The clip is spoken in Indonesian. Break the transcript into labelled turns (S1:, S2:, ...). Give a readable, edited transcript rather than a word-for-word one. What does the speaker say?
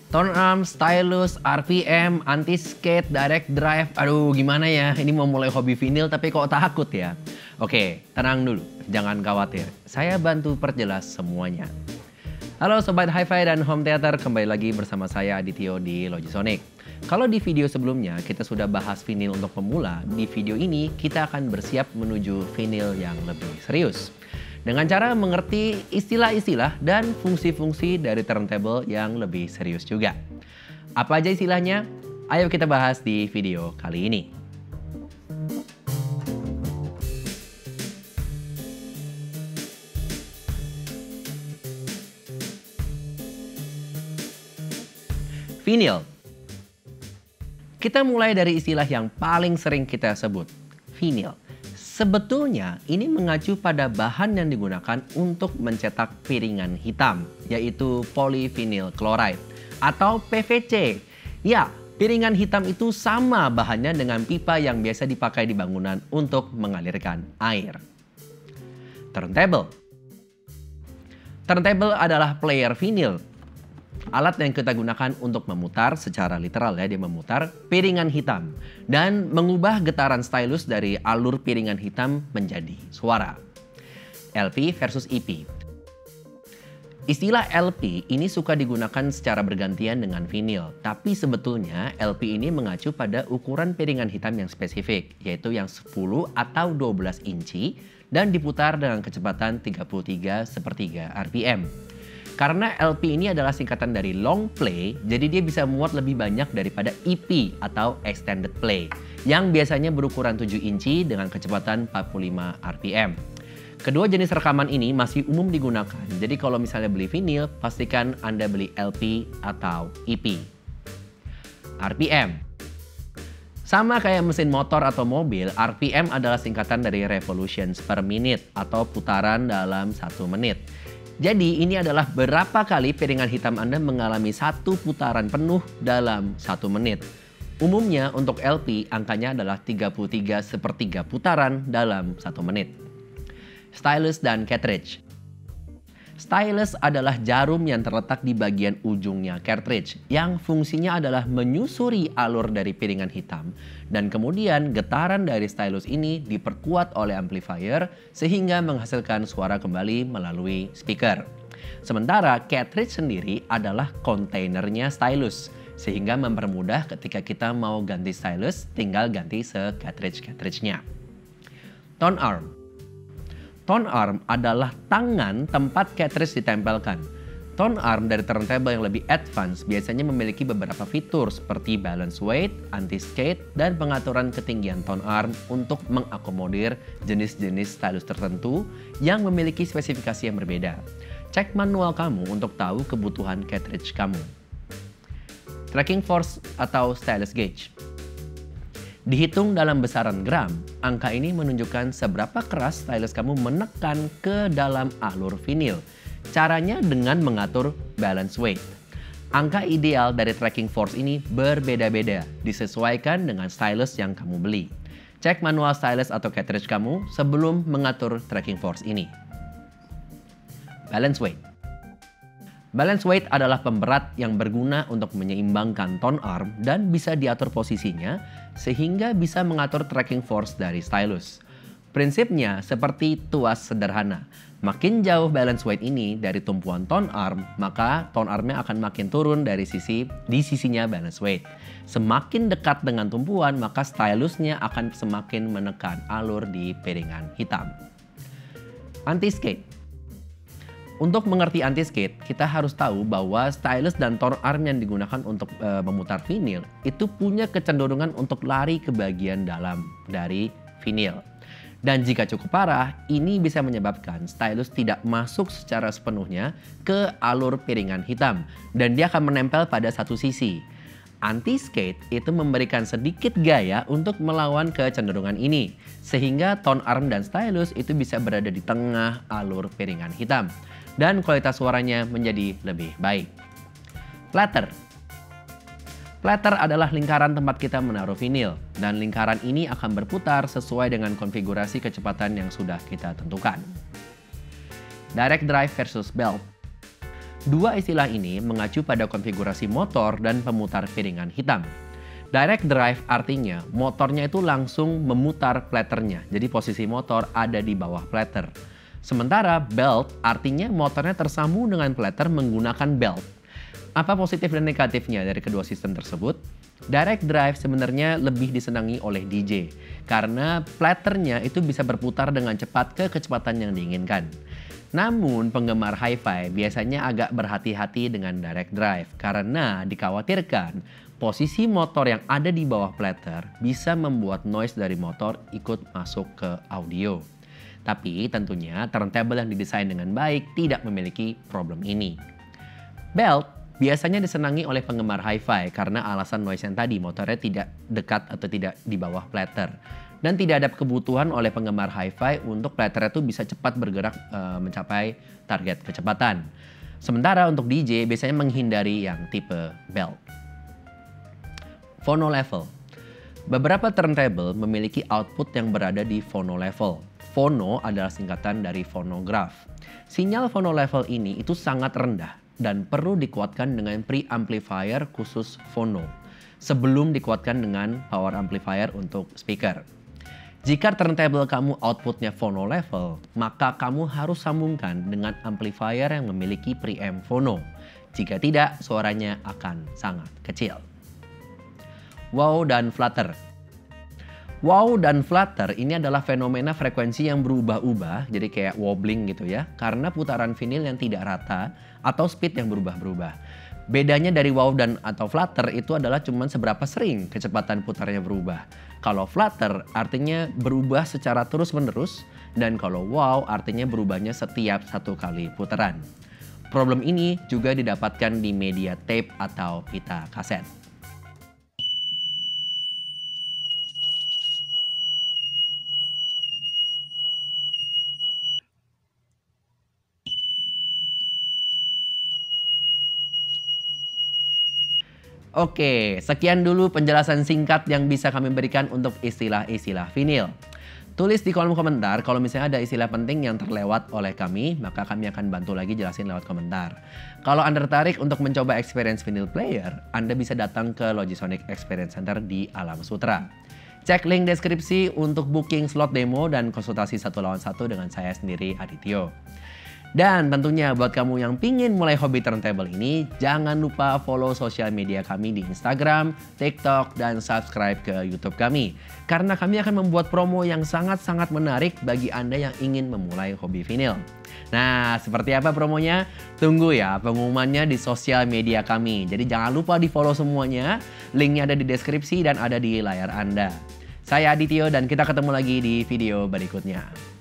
S1: Tone arm, stylus, RPM, anti-skate, direct drive. Aduh, gimana ya? Ini mau mulai hobi vinil tapi kok takut ya? Oke, tenang dulu. Jangan khawatir. Saya bantu perjelas semuanya. Halo Sobat Hi-Fi dan Home Theater, kembali lagi bersama saya Adityo di Logisonic. Kalau di video sebelumnya kita sudah bahas vinil untuk pemula, di video ini kita akan bersiap menuju vinil yang lebih serius. Dengan cara mengerti istilah-istilah dan fungsi-fungsi dari turntable yang lebih serius juga. Apa aja istilahnya? Ayo kita bahas di video kali ini. Vinil. Kita mulai dari istilah yang paling sering kita sebut, vinil. Sebetulnya ini mengacu pada bahan yang digunakan untuk mencetak piringan hitam, yaitu polyvinyl chloride atau PVC. Ya, piringan hitam itu sama bahannya dengan pipa yang biasa dipakai di bangunan untuk mengalirkan air. Turntable. Turntable adalah player vinil. Alat yang kita gunakan untuk memutar, secara literal ya, dia memutar piringan hitam dan mengubah getaran stylus dari alur piringan hitam menjadi suara. LP versus EP. Istilah LP ini suka digunakan secara bergantian dengan vinil, tapi sebetulnya LP ini mengacu pada ukuran piringan hitam yang spesifik, yaitu yang 10 atau 12 inci dan diputar dengan kecepatan 33/3 RPM. Karena LP ini adalah singkatan dari long play, jadi dia bisa muat lebih banyak daripada EP atau extended play, yang biasanya berukuran 7 inci dengan kecepatan 45 RPM. Kedua jenis rekaman ini masih umum digunakan, jadi kalau misalnya beli vinil, pastikan Anda beli LP atau EP. RPM. Sama kayak mesin motor atau mobil, RPM adalah singkatan dari revolutions per minute atau putaran dalam 1 menit. Jadi ini adalah berapa kali piringan hitam Anda mengalami satu putaran penuh dalam 1 menit. Umumnya untuk LP angkanya adalah 33/3 putaran dalam 1 menit. Stylus dan cartridge. Stylus adalah jarum yang terletak di bagian ujungnya cartridge yang fungsinya adalah menyusuri alur dari piringan hitam dan kemudian getaran dari stylus ini diperkuat oleh amplifier sehingga menghasilkan suara kembali melalui speaker. Sementara cartridge sendiri adalah kontainernya stylus sehingga mempermudah ketika kita mau ganti stylus tinggal ganti se-cartridge-cartridge-nya. Tone arm. Tone arm adalah tangan tempat cartridge ditempelkan. Tone arm dari turntable yang lebih advance biasanya memiliki beberapa fitur seperti balance weight, anti-skate, dan pengaturan ketinggian tone arm untuk mengakomodir jenis-jenis stylus tertentu yang memiliki spesifikasi yang berbeda. Cek manual kamu untuk tahu kebutuhan cartridge kamu. Tracking force atau stylus gauge. Dihitung dalam besaran gram, angka ini menunjukkan seberapa keras stylus kamu menekan ke dalam alur vinil. Caranya dengan mengatur balance weight. Angka ideal dari tracking force ini berbeda-beda, disesuaikan dengan stylus yang kamu beli. Cek manual stylus atau cartridge kamu sebelum mengatur tracking force ini. Balance weight. Balance weight adalah pemberat yang berguna untuk menyeimbangkan tone arm dan bisa diatur posisinya sehingga bisa mengatur tracking force dari stylus. Prinsipnya seperti tuas sederhana. Makin jauh balance weight ini dari tumpuan tone arm, maka tone armnya akan makin turun di sisinya balance weight. Semakin dekat dengan tumpuan, maka stylusnya akan semakin menekan alur di piringan hitam. Anti-skate. Untuk mengerti anti-skate, kita harus tahu bahwa stylus dan tone arm yang digunakan untuk memutar vinil itu punya kecenderungan untuk lari ke bagian dalam dari vinil. Dan jika cukup parah, ini bisa menyebabkan stylus tidak masuk secara sepenuhnya ke alur piringan hitam dan dia akan menempel pada satu sisi. Anti-skate itu memberikan sedikit gaya untuk melawan kecenderungan ini, sehingga tone arm dan stylus itu bisa berada di tengah alur piringan hitam. Dan kualitas suaranya menjadi lebih baik. Platter. Platter adalah lingkaran tempat kita menaruh vinil, dan lingkaran ini akan berputar sesuai dengan konfigurasi kecepatan yang sudah kita tentukan. Direct drive versus belt. Dua istilah ini mengacu pada konfigurasi motor dan pemutar piringan hitam. Direct drive artinya motornya itu langsung memutar platernya, jadi posisi motor ada di bawah plater. Sementara belt artinya motornya tersambung dengan plater menggunakan belt. Apa positif dan negatifnya dari kedua sistem tersebut? Direct drive sebenarnya lebih disenangi oleh DJ karena platernya itu bisa berputar dengan cepat ke kecepatan yang diinginkan. Namun penggemar hi-fi biasanya agak berhati-hati dengan direct drive karena dikhawatirkan posisi motor yang ada di bawah plater bisa membuat noise dari motor ikut masuk ke audio. Tapi tentunya turntable yang didesain dengan baik tidak memiliki problem ini. Belt biasanya disenangi oleh penggemar hi-fi karena alasan noise yang tadi, motornya tidak dekat atau tidak di bawah plater. Dan tidak ada kebutuhan oleh penggemar hi-fi untuk platernya itu bisa cepat bergerak mencapai target kecepatan. Sementara untuk DJ biasanya menghindari yang tipe belt. Phono level. Beberapa turntable memiliki output yang berada di phono level. Phono adalah singkatan dari phonograph. Sinyal phono level ini itu sangat rendah dan perlu dikuatkan dengan preamplifier khusus phono sebelum dikuatkan dengan power amplifier untuk speaker. Jika turntable kamu outputnya phono level, maka kamu harus sambungkan dengan amplifier yang memiliki preamp phono. Jika tidak, suaranya akan sangat kecil. Wow dan flutter. Wow dan flutter ini adalah fenomena frekuensi yang berubah-ubah, jadi kayak wobbling gitu ya, karena putaran vinil yang tidak rata atau speed yang berubah-berubah. Bedanya dari wow dan atau flutter itu adalah cuman seberapa sering kecepatan putarnya berubah. Kalau flutter artinya berubah secara terus-menerus, dan kalau wow artinya berubahnya setiap satu kali putaran. Problem ini juga didapatkan di media tape atau pita kaset. Oke, sekian dulu penjelasan singkat yang bisa kami berikan untuk istilah-istilah vinil. Tulis di kolom komentar kalau misalnya ada istilah penting yang terlewat oleh kami, maka kami akan bantu lagi jelasin lewat komentar. Kalau Anda tertarik untuk mencoba experience vinyl player, Anda bisa datang ke Logisonic Experience Center di Alam Sutra. Cek link deskripsi untuk booking slot demo dan konsultasi 1-on-1 dengan saya sendiri, Adityo. Dan tentunya buat kamu yang pingin mulai hobi turntable ini, jangan lupa follow sosial media kami di Instagram, TikTok, dan subscribe ke YouTube kami. Karena kami akan membuat promo yang sangat-sangat menarik bagi Anda yang ingin memulai hobi vinil. Nah, seperti apa promonya? Tunggu ya pengumumannya di sosial media kami. Jadi jangan lupa di follow semuanya, linknya ada di deskripsi dan ada di layar Anda. Saya Adityo dan kita ketemu lagi di video berikutnya.